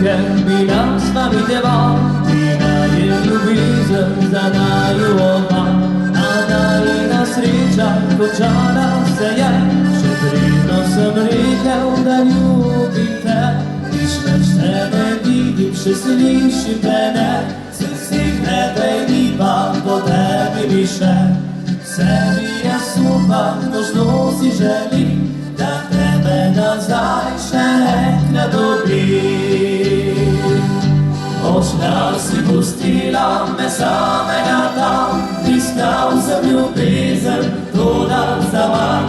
je bila s pamiteval, bila je ljubezen za naju oba. A najina sreča končala se je, še predno sem rekel, da ljubim te. Nič več te ne vidim, še slišim te ne, se stekne dejni pa po tebi mi še. Sebi jaz upam, možno si želim, da tebe nazaj še enkrat dobim. Odšla si pustila me samega tam, iskal sem ljubezen, toda zaman.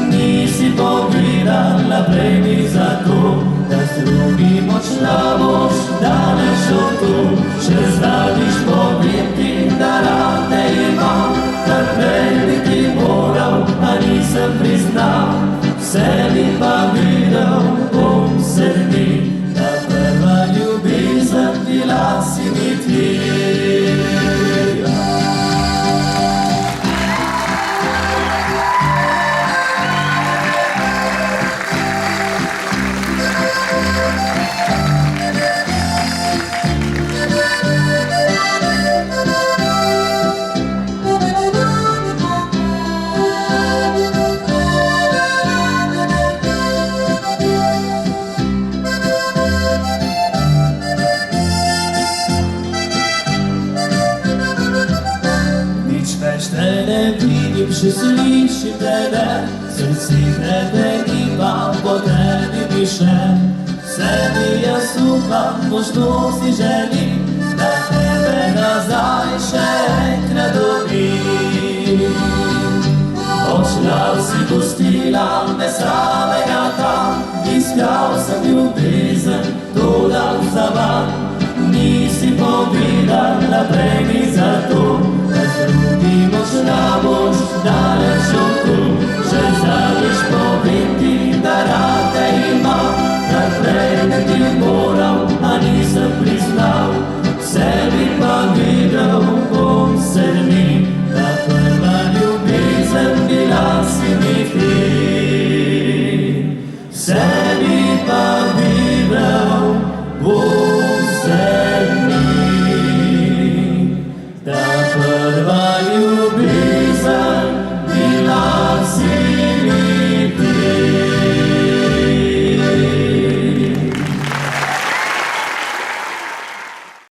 Nisi pogledala prej mi zato, da s drugim odšla boš daleč od tu. Še znatiš povedati, da rade imam, kar prej bi ti moral, a nisem priznal. Sebi pa videl bom se dni, da prva ljubezen bila si mi ti. Te ne vidim, še slišim tebe, srci tebe imam, po tebi mi še. Sebi jaz upam, možno si želim, da tebe nazaj še enkrat dobim. Odšla si pustila me samega tam, iskal sem ljubezen, toda zaman. Nisi povedala prej mi zato,